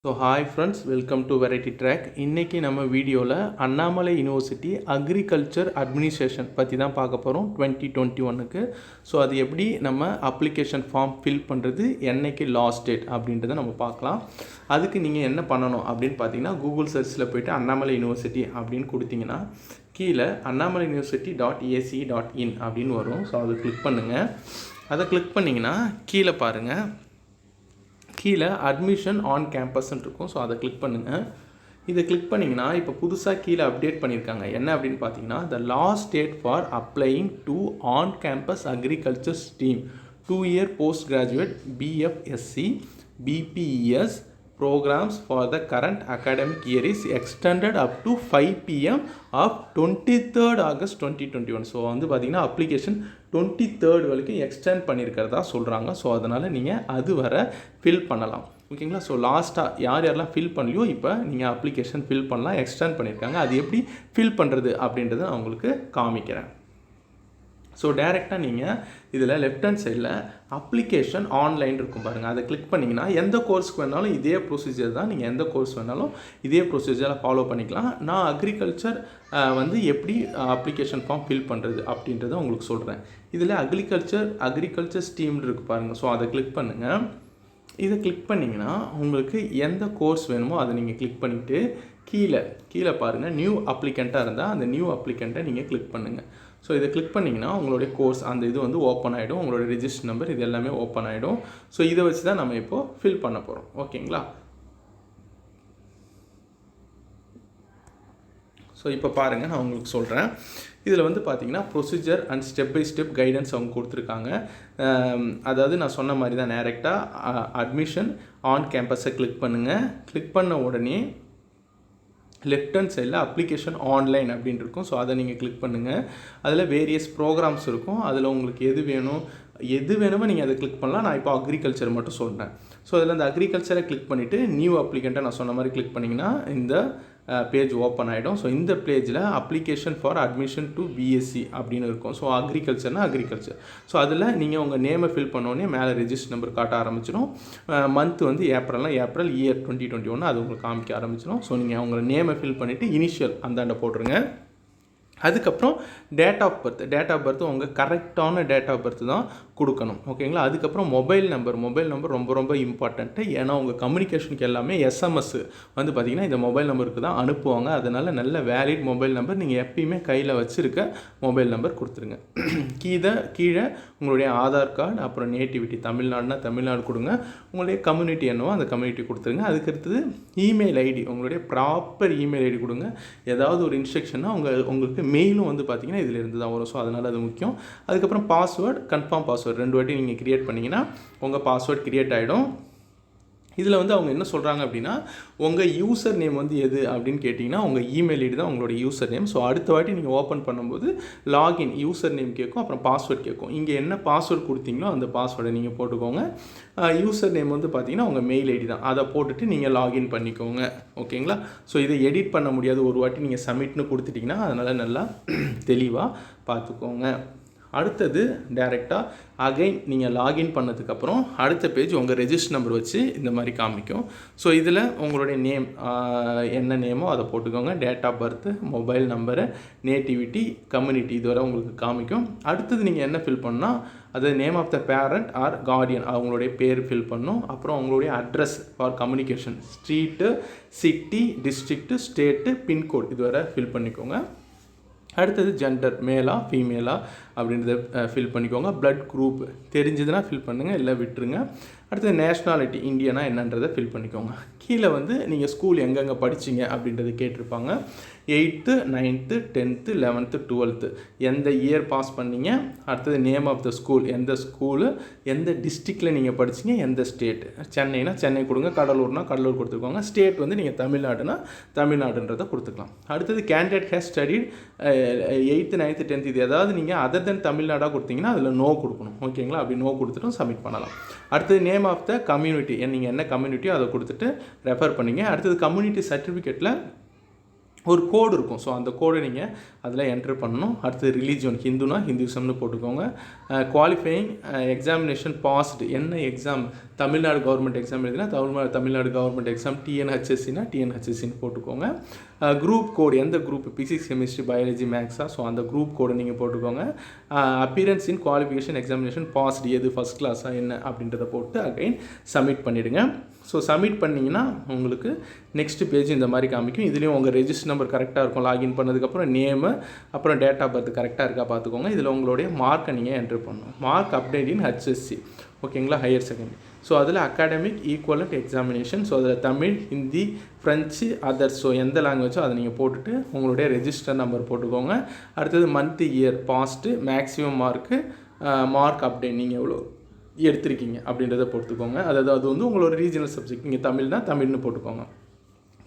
So hi friends, welcome to variety track. இன்றைக்கி நம்ம வீடியோவில் அண்ணாமலை யூனிவர்சிட்டி அக்ரிகல்ச்சர் அட்மினிஸ்ட்ரேஷன் பற்றி தான் பார்க்க போகிறோம் 2021க்கு. ஸோ அது எப்படி நம்ம அப்ளிகேஷன் ஃபார்ம் ஃபில் பண்ணுறது, என்னைக்கு லாஸ்ட் டேட் அப்படின்றத நம்ம பார்க்கலாம். அதுக்கு நீங்கள் என்ன பண்ணணும் அப்படின்னு பார்த்தீங்கன்னா, கூகுள் சர்ச்சில் போய்ட்டு அண்ணாமலை யூனிவர்சிட்டி அப்படின்னு கொடுத்தீங்கன்னா கீழே அண்ணாமலை யூனிவர்சிட்டி .ac.in அப்படின்னு வரும். ஸோ அதை கிளிக் பண்ணுங்கள். அதை கிளிக் பண்ணிங்கன்னா கீழே பாருங்கள், கீழே அட்மிஷன் ஆன் கேம்பஸ்ன்னு இருக்கும். ஸோ அதை கிளிக் பண்ணுங்கள். இதை கிளிக் பண்ணிங்கன்னா இப்போ புதுசாக கீழே அப்டேட் பண்ணியிருக்காங்க. என்ன அப்படின்னு பார்த்தீங்கன்னா, the last date for applying to on campus agriculture stream 2 year post graduate B.F.Sc B.P.E.S programs for the current academic year is extended up to 5 p.m. of 23rd August 2021. So வந்து பார்த்திங்கன்னா application 23rd வரைக்கும் extend பண்ணியிருக்கிறதா சொல்கிறாங்க. So அதனால் நீங்கள் அது வர fill பண்ணலாம். ஓகேங்களா? ஸோ லாஸ்ட்டாக யாரெல்லாம் ஃபில் பண்ணலையோ இப்போ நீங்கள் அப்ளிகேஷன் ஃபில் பண்ணலாம். எக்ஸ்டெண்ட் பண்ணியிருக்காங்க. அது எப்படி ஃபில் பண்ணுறது அப்படின்றத நான் உங்களுக்கு காமிக்கிறேன். ஸோ டேரெக்டாக நீங்கள் இதில் லெஃப்ட் ஹேண்ட் சைடில் அப்ளிகேஷன் ஆன்லைன் இருக்கும் பாருங்கள். அதை கிளிக் பண்ணிங்கன்னா எந்த கோர்ஸ்க்கு வேணாலும் இதே ப்ரொசீஜர் தான். நீங்கள் எந்த கோர்ஸ் வேணாலும் இதே ப்ரொசீஜரை ஃபாலோ பண்ணிக்கலாம். நான் அக்ரிகல்ச்சர் வந்து எப்படி அப்ளிகேஷன் ஃபார்ம் ஃபில் பண்ணுறது அப்படின்றத உங்களுக்கு சொல்கிறேன். இதில் அக்ரிகல்ச்சர் ஸ்ட்ரீம் இருக்குது பாருங்கள். ஸோ அதை கிளிக் பண்ணுங்கள். இதை கிளிக் பண்ணிங்கன்னா உங்களுக்கு எந்த கோர்ஸ் வேணுமோ அதை நீங்கள் கிளிக் பண்ணிவிட்டு கீழே பாருங்கள், நியூ அப்ளிகண்ட்டாக இருந்தால் அந்த நியூ அப்ளிகண்ட்டை நீங்கள் கிளிக் பண்ணுங்கள். ஸோ இதை கிளிக் பண்ணிங்கன்னா உங்களுடைய கோர்ஸ் அந்த இது வந்து ஓப்பன் ஆகிடும். உங்களுடைய ரெஜிஸ்டர் நம்பர் இது எல்லாமே ஓப்பன் ஆகிடும். ஸோ இதை வச்சு தான் நம்ம இப்போது ஃபில் பண்ண போகிறோம். ஓகேங்களா? ஸோ இப்போ பாருங்கள், நான் உங்களுக்கு சொல்கிறேன். இதில் வந்து பார்த்தீங்கன்னா procedure and step by step guidance அவங்க கொடுத்துருக்காங்க. அதாவது நான் சொன்ன மாதிரி தான், டைரெக்டாக அட்மிஷன் ஆன் கேம்பஸை கிளிக் பண்ணுங்கள். கிளிக் பண்ண உடனே லெஃப்ட் ஹேண்ட் சைடில் அப்ளிகேஷன் ஆன்லைன் அப்படின்னு இருக்கும். ஸோ அதை நீங்கள் கிளிக் பண்ணுங்கள். அதில் வேரியஸ் ப்ரோக்ராம்ஸ் இருக்கும். அதில் உங்களுக்கு எது வேணுமோ நீங்கள் அதை கிளிக் பண்ணலாம். நான் இப்போ அக்ரிகல்ச்சர் மட்டும் சொல்கிறேன். ஸோ அதில் அந்த அக்ரிகல்ச்சரை கிளிக் பண்ணிவிட்டு நியூ அப்ளிகண்ட்டை நான் சொன்ன மாதிரி கிளிக் பண்ணிங்கன்னா இந்த பேஜ் ஓப்பன் ஆகிடும். ஸோ இந்த பேஜில் application for admission to B.Sc அப்படின்னு இருக்கும். So அக்ரிகல்ச்சர்னா agriculture. ஸோ அதில் நீங்கள் உங்கள் நேமை ஃபில் பண்ணோடனே மேலே ரெஜிஸ்டர் நம்பர் காட்ட ஆரம்பிச்சிடும். மந்த் வந்து ஏப்ரல் இயர் 2021 அது உங்களுக்கு காமிக்க ஆரம்பிச்சிடும். ஸோ நீங்கள் உங்கள் நேமை ஃபில் பண்ணிவிட்டு இனிஷியல் அந்தாண்ட போட்டுருங்க. அதுக்கப்புறம் டேட் ஆஃப் பர்த் உங்கள் கரெக்டான டேட் ஆஃப் பர்த் தான் கொடுக்கணும். ஓகேங்களா? அதுக்கப்புறம் மொபைல் நம்பர் ரொம்ப ரொம்ப இம்பார்ட்டண்ட்டு. ஏன்னா உங்கள் கம்யூனிகேஷனுக்கு எல்லாமே SMS வந்து பார்த்திங்கன்னா இந்த மொபைல் நம்பருக்கு தான் அனுப்புவாங்க. அதனால் நல்ல வேலிட் மொபைல் நம்பர் நீங்கள் எப்பயுமே கையில் வச்சுருக்க மொபைல் நம்பர் கொடுத்துருங்க. கீழே உங்களுடைய ஆதார் கார்டு, அப்புறம் நேட்டிவிட்டி தமிழ்நாடுனா தமிழ்நாடு கொடுங்க. உங்களுடைய கம்யூனிட்டி என்னவோ அந்த கம்யூனிட்டி கொடுத்துருங்க. அதுக்கடுத்தது இமெயில் ஐடி, உங்களுடைய ப்ராப்பர் இமெயில் ஐடி கொடுங்க. ஏதாவது ஒரு இன்ஸ்ட்ரக்ஷன்னா உங்களுக்கு மெயிலும் வந்து பார்த்திங்கன்னா இதில் இருந்து தான் வரும். ஸோ அதனால் அது முக்கியம். அதுக்கப்புறம் பாஸ்வேர்டு, கன்ஃபார்ம் பாஸ்வேர்டு 2 வாட்டி நீங்கள் க்ரியேட் பண்ணிங்கன்னா உங்கள் பாஸ்வேர்டு க்ரியேட் ஆகிடும். இதில் வந்து அவங்க என்ன சொல்கிறாங்க அப்படின்னா, உங்கள் யூசர் நேம் வந்து எது அப்படின்னு கேட்டிங்கன்னா உங்கள் இமெயில் ஐடி தான் உங்களோட யூசர் நேம். ஸோ அடுத்த வாட்டி நீங்கள் ஓப்பன் பண்ணும்போது லாகின் யூசர் நேம் கேட்கும், அப்புறம் பாஸ்வேர்ட் கேட்கும். இங்கே என்ன பாஸ்வேர்ட் கொடுத்தீங்களோ அந்த பாஸ்வேர்டை நீங்கள் போட்டுக்கோங்க. யூசர் நேம் வந்து பார்த்திங்கன்னா உங்கள் மெயில் ஐடி தான், அதை போட்டுட்டு நீங்கள் லாகின் பண்ணிக்கோங்க. ஓகேங்களா? ஸோ இதை எடிட் பண்ண முடியாது. ஒரு வாட்டி நீங்கள் சப்மிட்னு கொடுத்துட்டிங்கன்னா அதனால் நல்லா தெளிவாக பார்த்துக்கோங்க. அடுத்தது டைரெக்டாக அகைன் நீங்கள் லாகின் பண்ணதுக்கப்புறம் அடுத்த பேஜ் உங்கள் ரெஜிஸ்டர் நம்பர் வச்சு இந்த மாதிரி காமிக்கும். ஸோ இதில் உங்களுடைய நேம் என்ன நேமோ அதை போட்டுக்கோங்க. Date of birth, mobile number, nativity, community இதுவரை உங்களுக்கு காமிக்கும். அடுத்தது நீங்கள் என்ன ஃபில் பண்ணால் அது name of the parent or guardian அவங்களுடைய பேர் ஃபில் பண்ணணும். அப்புறம் அவங்களுடைய address for communication, street, city, district, state, pincode இதுவரை ஃபில் பண்ணிக்கோங்க. அடுத்தது ஜெண்டர், மேலா ஃபீமேலா அப்படின்றத ஃபில் பண்ணிக்கோங்க. பிளட் குரூப் தெரிஞ்சதுன்னா ஃபில் பண்ணுங்கள், இல்லை விட்டுருங்க. அடுத்தது நேஷ்னாலிட்டி இந்தியனா என்னன்றதை ஃபில் பண்ணிக்கோங்க. கீழே வந்து நீங்கள் ஸ்கூல் எங்கெங்கே படிச்சிங்க அப்படின்றது கேட்டிருப்பாங்க. 8th 9th 10th 11th 12th எந்த இயர் பாஸ் பண்ணீங்க. அடுத்தது நேம் ஆஃப் த ஸ்கூல், எந்த ஸ்கூலு, எந்த டிஸ்ட்ரிக்டில் நீங்கள் படிச்சிங்க, எந்த ஸ்டேட். சென்னைனா சென்னை கொடுங்க, கடலூர்னா கடலூர் கொடுத்துக்கோங்க. ஸ்டேட் வந்து நீங்கள் தமிழ்நாடுனா தமிழ்நாடுன்றதை கொடுத்துக்கலாம். அடுத்தது candidate has studied 8th 9th 10th இது ஏதாவது நீங்கள் அதர் தென் தமிழ்நாடாக கொடுத்தீங்கன்னா அதில் நோ கொடுக்கணும். ஓகேங்களா? அப்படி நோ கொடுத்துட்டும் சப்மிட் பண்ணலாம். அடுத்தது நேம் ஆஃப் த கம்யூனிட்டி, நீங்கள் என்ன கம்யூனிட்டியோ அதை கொடுத்துட்டு ரெஃபர் பண்ணிங்க. அடுத்தது கம்யூனிட்டி சர்டிஃபிகேட்டில் ஒரு கோடு இருக்கும். ஸோ அந்த கோடை நீங்கள் அதில் என்ட்ரு பண்ணணும். அடுத்தது ரிலீஜியன், ஹிந்துனா ஹிந்துசம்னு போட்டுக்கோங்க. குவாலிஃபையிங் எக்ஸாமினேஷன் பாஸ்டு, என்ன எக்ஸாம், தமிழ்நாடு கவர்மெண்ட் எக்ஸாம் எழுதினா தமிழ்நாடு கவர்மெண்ட் எக்ஸாம், டிஎன்ஹெச்எஸ்சினா டிஎன்ஹெச்எஸ்சின்னு போட்டுக்கோங்க. குரூப் கோடு, எந்த group, physics chemistry biology maths, so அந்த குரூப் கோடை நீங்கள் போட்டுக்கோங்க. Appearance in qualification examination passed, எது ஃபஸ்ட் கிளாஸாக என்ன அப்படின்றத போட்டு அகைன் சப்மிட் பண்ணிவிடுங்க. ஸோ சப்மிட் பண்ணிங்கன்னா உங்களுக்கு நெக்ஸ்ட் பேஜ் இந்த மாதிரி காமிக்கும். இதுலேயும் உங்கள் ரெஜிஸ்டர் நம்பர் கரெக்டாக இருக்கும். லாகின் பண்ணதுக்கப்புறம் நேமு, அப்புறம் டேட் ஆஃப் பர்த் கரெக்டாக இருக்கா பார்த்துக்கோங்க. இதில் உங்களுடைய மார்க்கை நீங்கள் என்ட்ரு பண்ணணும். மார்க் அப்டேட் இன் HSC, ஓகேங்களா, ஹையர் செகண்டரி. ஸோ அதில் அகாடமிக் ஈக்குவலண்ட் எக்ஸாமினேஷன், ஸோ அதில் Tamil, Hindi, French, others, so எந்த லாங்குவேஜோ அதை நீங்கள் போட்டுட்டு உங்களுடைய ரெஜிஸ்டர் நம்பர் போட்டுக்கோங்க. அடுத்தது month, year, passed, maximum mark, mark update நீங்கள் எவ்வளோ எடுத்திருக்கீங்க அப்படின்றத போட்டுக்கோங்க. அதாவது அது வந்து உங்களோட ரீஜனல் சப்ஜெக்ட், நீங்கள் தமிழ்னா தமிழ்னு போட்டுக்கோங்க.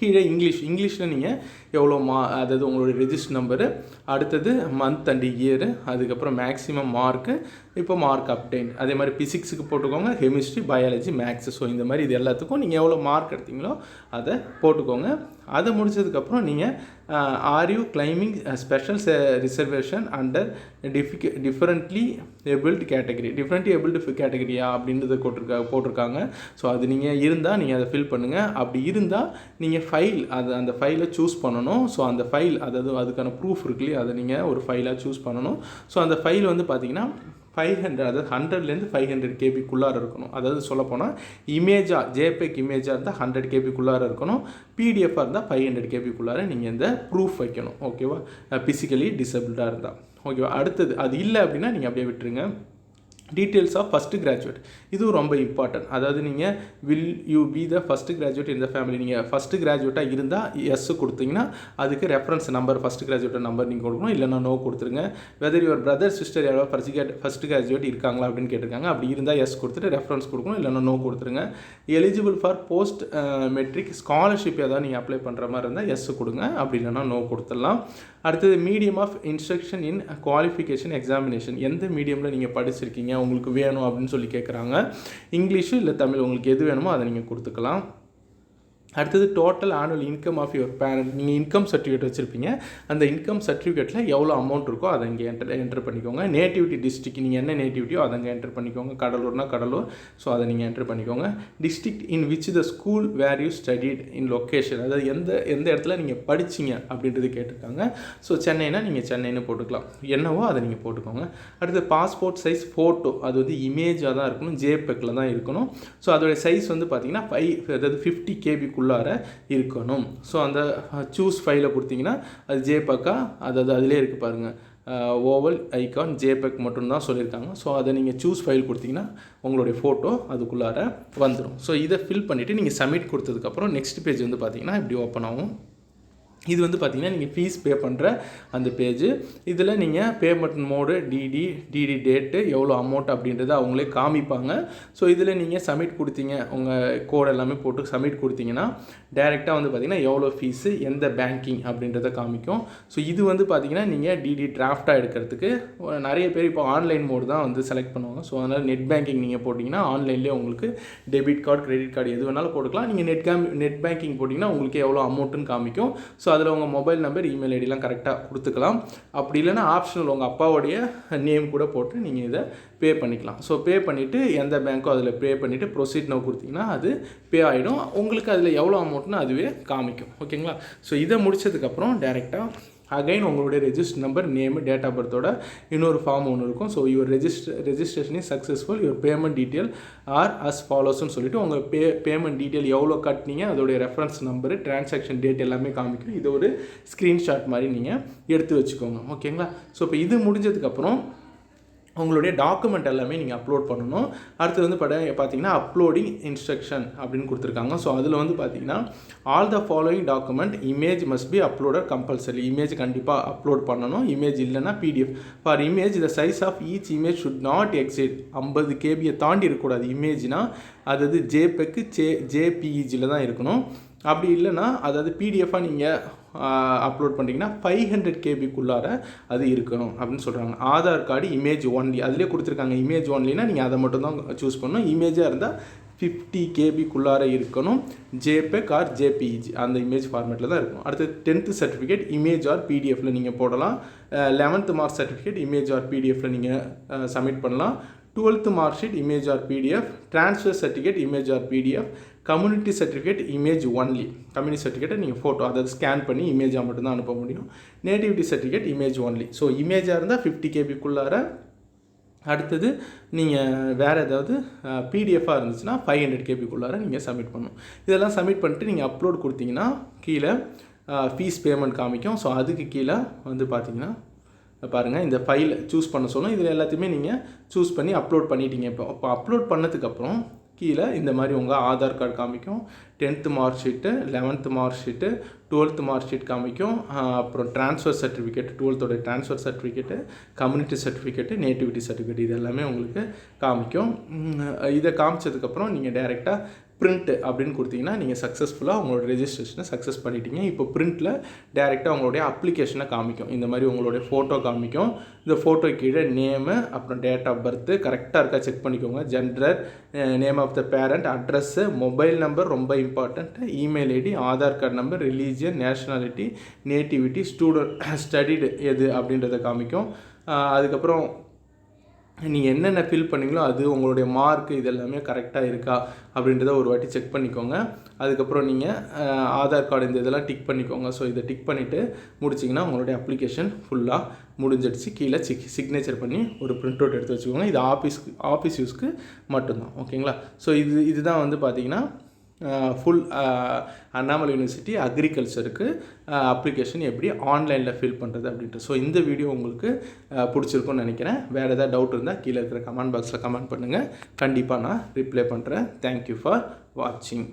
கீழே இங்கிலீஷில் நீங்கள் எவ்வளோ அதாவது உங்களுடைய ரெஜிஸ்டர் நம்பரு, அடுத்தது மந்த் அண்ட் இயரு, அதுக்கப்புறம் மேக்ஸிமம் மார்க்கு, இப்போ மார்க் அப்டேட். அதே மாதிரி பிசிக்ஸுக்கு போட்டுக்கோங்க, கெமிஸ்ட்ரி, பயாலஜி, மேக்ஸு, ஸோ இந்த மாதிரி இது எல்லாத்துக்கும் நீங்கள் எவ்வளோ மார்க் எடுத்தீங்களோ அதை போட்டுக்கோங்க. அதை முடிச்சதுக்கப்புறம் நீங்கள் are you claiming special reservation under differently abled கேட்டகரியா அப்படின்றத போட்டிருக்காங்க. ஸோ அது நீங்கள் இருந்தால் நீங்கள் அதை ஃபில் பண்ணுங்கள். அப்படி இருந்தால் நீங்கள் ஃபைல், அந்த ஃபைலை சூஸ் பண்ணணும். ஸோ அந்த ஃபைல், அதாவது அதுக்கான ப்ரூஃப் இருக்குல்லையே, அதை நீங்கள் ஒரு ஃபைலாக சூஸ் பண்ணணும். ஸோ அந்த ஃபைல் வந்து பார்த்திங்கன்னா 500, அதாவது 100லேருந்து 500 கேபிக்குள்ளார இருக்கணும். அதாவது சொல்லப்போனால் இமேஜாக, ஜேபெக் இமேஜாக இருந்தால் 100 கேபிக்குள்ளார இருக்கணும். பிடிஎஃபாக இருந்தால் 500 கேபிக்குள்ளார நீங்கள் இந்த ப்ரூஃப் வைக்கணும். ஓகேவா, ஃபிசிக்கலி டிசபிள்டாக இருந்தால். ஓகேவா, அடுத்தது அது இல்லை அப்படின்னா நீங்கள் அப்படியே விட்டுருங்க. டீட்டெயில்ஸ் ஆஃப் ஃபஸ்ட்டு கிராஜுவேட், இதுவும் ரொம்ப இம்பார்ட்டன்ட். அதாவது நீங்கள் will you be the first graduate இந்த ஃபேமிலி, நீங்கள் ஃபஸ்ட்டு கிராஜுவேட்டாக இருந்தால் எஸ் கொடுத்தீங்கன்னா அதுக்கு reference number, first graduate number நீங்கள் கொடுக்கணும். இல்லைனா நோ கொடுத்துருங்க. வெதர் யுவர் பிரதர் சிஸ்டர் யாராவது ஃபஸ்ட்டு கிராஜுவேட் இருக்காங்களா அப்படின்னு கேட்டிருக்காங்க. அப்படி இருந்தால் எஸ் கொடுத்துட்டு ரெஃபரன்ஸ் கொடுக்கணும், இல்லைனா நோ கொடுத்துருங்க. Eligible for post matric scholarship ஏதாவது நீங்கள் அப்ளை பண்ணுற மாதிரி இருந்தால் எஸ் கொடுங்க, அப்படி இல்லைனா நோ கொடுத்துடலாம். அடுத்தது medium of instruction in qualification examination, எந்த மீடியமில் நீங்கள் படிச்சிருக்கீங்க உங்களுக்கு வேணும் அப்படின்னு சொல்லி கேட்குறாங்க. இங்கிலீஷு இல்லை தமிழ், உங்களுக்கு எது வேணுமோ அதை நீங்கள் கொடுத்துக்கலாம். அடுத்தது total annual income of your parent, நீங்கள் இன்கம் சர்டிஃபிகேட் வச்சுருப்பீங்க, அந்த இன்கம் சர்டிஃபிகேட்டில் எவ்வளோ அமௌண்ட் இருக்கோ அதை இங்கே என்டர் பண்ணிக்கோங்க. நேட்டிவிட்டி டிஸ்ட்ரிக்ட், நீங்கள் என்ன நேட்டிவிட்டியோ அதை அங்கே என்டர் பண்ணிக்கோங்க. கடலூர்னா கடலூர், ஸோ அதை நீங்கள் என்டர் பண்ணிக்கோங்க. District in which the school where you studied in location, அதாவது எந்த இடத்துல நீங்கள் படிச்சிங்க அப்படின்றது கேட்டிருக்காங்க. ஸோ சென்னைனா நீங்கள் சென்னைன்னு போட்டுக்கலாம், என்னவோ அதை நீங்கள் போட்டுக்கோங்க. அடுத்து பாஸ்போர்ட் சைஸ் ஃபோட்டோ, அது வந்து இமேஜாக தான் இருக்கணும், ஜேபெக்கில் தான் இருக்கணும். ஸோ அதோடைய சைஸ் வந்து பார்த்திங்கன்னா 50 KB இருக்கணும். ஸோ அந்த சூஸ் ஃபைலை கொடுத்தீங்கன்னா அது ஜேபெக்கா, அதாவது அதிலே இருக்குது பாருங்கள், ஓவல் ஐகான் ஜேபெக் மட்டும்தான் சொல்லியிருக்காங்க. ஸோ அதை நீங்கள் சூஸ் ஃபைல் கொடுத்தீங்கன்னா உங்களுடைய ஃபோட்டோ அதுக்குள்ளார வந்துடும். ஸோ இதை ஃபில் பண்ணிவிட்டு நீங்கள் சப்மிட் கொடுத்ததுக்கப்புறம் நெக்ஸ்ட் பேஜ் வந்து பார்த்திங்கன்னா இப்படி ஓப்பன் ஆகும். இது வந்து பார்த்திங்கன்னா நீங்கள் ஃபீஸ் பே பண்ணுற அந்த பேஜு. இதில் நீங்கள் பேமெண்ட் மோடு, டிடி டேட்டு, எவ்வளோ அமௌண்ட் அப்படின்றத அவங்களே காமிப்பாங்க. ஸோ இதில் நீங்கள் சப்மிட் கொடுத்தீங்க, உங்கள் கோட் எல்லாமே போட்டு சப்மிட் கொடுத்தீங்கன்னா டேரெக்டாக வந்து பார்த்திங்கன்னா எவ்வளோ ஃபீஸு, எந்த பேங்கிங் அப்படின்றத காமிக்கும். ஸோ இது வந்து பார்த்திங்கன்னா நீங்கள் டிடி டிராஃப்டாக எடுக்கிறதுக்கு நிறைய பேர் இப்போ ஆன்லைன் மோடு தான் வந்து செலக்ட் பண்ணுவாங்க. ஸோ அதனால் நெட் பேங்கிங் நீங்கள் போட்டிங்கன்னா ஆன்லைன்லேயே உங்களுக்கு டெபிட் கார்டு, கிரெடிட் கார்டு எது வேணாலும் போட்டுக்கலாம். நீங்கள் நெட் பேங்கிங் போட்டிங்கன்னா உங்களுக்கு எவ்வளோ அமௌண்ட்டுன்னு காமிக்கும். ஸோ அதில் உங்கள் மொபைல் நம்பர், இமெயில் ஐடிலாம் கரெக்டாக கொடுத்துக்கலாம். அப்படி இல்லைனா ஆப்ஷனல் உங்கள் அப்பாவுடைய நேம் கூட போட்டு நீங்கள் இதை பே பண்ணிக்கலாம். ஸோ பே பண்ணிவிட்டு எந்த பேங்க்கோ அதில் பே பண்ணிவிட்டு ப்ரொசீட் நோ கொடுத்தீங்கன்னா அது பே ஆகிடும். உங்களுக்கு அதில் எவ்வளோ அமௌண்ட்னு அதுவே காமிக்கும். ஓகேங்களா, ஸோ இதை முடிச்சதுக்கப்புறம் டேரெக்டாக அகைன் உங்களுடைய register number, name, date of பர்த்தோட இன்னொரு ஃபார்ம் ஒன்று இருக்கும். So your registration is successful, your payment detail are as ஃபாலோஸ்ன்னு சொல்லிவிட்டு உங்கள் பேமெண்ட் டீட்டெயில் எவ்வளோ கட்டினீங்க, அதோடைய ரெஃபரன்ஸ் நம்பரு, டிரான்சாக்ஷன் டேட் எல்லாமே காமிக்கும். இது ஒரு ஸ்க்ரீன்ஷாட் மாதிரி நீங்கள் எடுத்து வச்சுக்கோங்க. ஓகேங்களா, ஸோ இப்போ இது முடிஞ்சதுக்கப்புறம் உங்களுடைய டாக்குமெண்ட் எல்லாமே நீங்கள் அப்லோட் பண்ணணும். அடுத்து வந்து பார்த்தீங்கன்னா அப்லோடிங் இன்ஸ்ட்ரக்ஷன் அப்படின்னு கொடுத்துருக்காங்க. ஸோ அதில் வந்து பார்த்தீங்கன்னா all the following document image must be uploaded compulsory, image கண்டிப்பாக அப்லோட் பண்ணணும். இமேஜ் இல்லைனா PDF. For image the size of each image should not exceed 50 KB தாண்டி இருக்கக்கூடாது. இமேஜ்னா அதாவது ஜேபெக்கு JPEGயில் தான் இருக்கணும். அப்படி இல்லைனா அதாவது பிடிஎஃபாக நீங்கள் அப்லோட் பண்ணிட்டீங்கன்னா 500 KBக்குள்ளார அது இருக்கணும் அப்படின்னு சொல்கிறாங்க. ஆதார் கார்டு இமேஜ் ஒன்லி அதிலே கொடுத்துருக்காங்க. இமேஜ் ஒன்லினா நீங்கள் அதை மட்டும் தான் சூஸ் பண்ணணும். இமேஜாக இருந்தால் 50 கேபிக்குள்ளார இருக்கணும். ஜேபெக் ஆர் ஜேபிஇஜி அந்த இமேஜ் ஃபார்மேட்டில் தான் இருக்கணும். அடுத்து 10th சர்டிஃபிகேட் இமேஜ் ஆர் பிடிஎஃப்ல நீங்கள் போடலாம். 11th mark certificate image or பிடிஎஃப்ல நீங்கள் சப்மிட் பண்ணலாம். 12th mark sheet image or PDF, transfer certificate image or PDF, community certificate image only. Community சர்டிஃபிகேட்டை நீங்கள் ஃபோட்டோ அதாவது ஸ்கேன் பண்ணி இமேஜாக மட்டும்தான் அனுப்ப முடியும். Nativity certificate image only. So இமேஜாக இருந்தால் 50 கேபிக்குள்ளார. அடுத்தது நீங்கள் வேறு ஏதாவது பிடிஎஃபாக இருந்துச்சுன்னா 500 கேபிக்குள்ளார நீங்கள் சப்மிட் பண்ணணும். இதெல்லாம் சப்மிட் பண்ணிட்டு நீங்கள் அப்லோட் கொடுத்தீங்கன்னா கீழே ஃபீஸ் பேமெண்ட் காமிக்கும். ஸோ அதுக்கு கீழே வந்து பார்த்தீங்கன்னா பாருங்கள் இந்த ஃபைல் சூஸ் பண்ண சொல்லும். இதில் எல்லாத்தையுமே நீங்கள் சூஸ் பண்ணி அப்லோட் பண்ணிட்டீங்க. இப்போ அப்லோட் பண்ணதுக்கப்புறம் கீழே இந்த மாதிரி உங்கள் ஆதார் கார்டு காமிக்கும், 10th mark sheet, 11th mark sheet, 12th mark sheet காமிக்கும், அப்புறம் transfer certificate, 12th transfer certificate, community certificate, nativity certificate இது எல்லாமே உங்களுக்கு காமிக்கும். இதை காமிச்சதுக்கப்புறம் நீங்கள் டைரெக்டாக பிரிண்ட் அப்படின்னு கொடுத்தீங்கன்னா நீங்கள் சக்ஸஸ்ஃபுல்லாக உங்களோட ரெஜிஸ்ட்ரேஷனை சக்ஸஸ் பண்ணிட்டீங்க. இப்போ பிரிண்ட்டில் டேரெக்டாக உங்களுடைய அப்ளிகேஷனை காமிக்கும். இந்த மாதிரி உங்களுடைய ஃபோட்டோ காமிக்கும். இந்த ஃபோட்டோ கீழே நேமு, அப்புறம் டேட் ஆஃப் பர்த்து கரெக்டாக இருக்கா செக் பண்ணிக்கோங்க. Gender, name of the parent, address, mobile number ரொம்ப important, email ID, Aadhaar card number, religion, nationality, nativity, studied எது அப்படின்றத காமிக்கும். அதுக்கப்புறம் நீங்கள் என்னென்ன ஃபில் பண்ணிங்களோ அது உங்களுடைய மார்க்கு இதெல்லாமே கரெக்டாக இருக்கா அப்படின்றத ஒரு வாட்டி செக் பண்ணிக்கோங்க. அதுக்கப்புறம் நீங்கள் ஆதார் கார்டு இந்த இதெல்லாம் டிக் பண்ணிக்கோங்க. ஸோ இதை டிக் பண்ணிவிட்டு முடிச்சிங்கன்னா உங்களுடைய அப்ளிகேஷன் ஃபுல்லாக முடிஞ்சிடுச்சு. கீழே சிக்னேச்சர் பண்ணி ஒரு பிரிண்ட் அவுட் எடுத்து வச்சுக்கோங்க. இது ஆஃபீஸ் யூஸ்க்கு மட்டும்தான். ஓகேங்களா? ஸோ இதுதான் வந்து பார்த்திங்கன்னா ஃபுல் அண்ணாமலை யூனிவர்சிட்டி அக்ரிகல்ச்சருக்கு அப்ளிகேஷன் எப்படி ஆன்லைனில் ஃபில் பண்ணுறது அப்படின்ட்டு. ஸோ இந்த வீடியோ உங்களுக்கு பிடிச்சிருக்குன்னு நினைக்கிறேன். வேறு ஏதாவது டவுட் இருந்தால் கீழே இருக்கிற கமெண்ட் பாக்ஸில் கமெண்ட் பண்ணுங்கள். கண்டிப்பாக நான் ரிப்ளை பண்ணுறேன். தேங்க்யூ ஃபார் வாட்சிங்.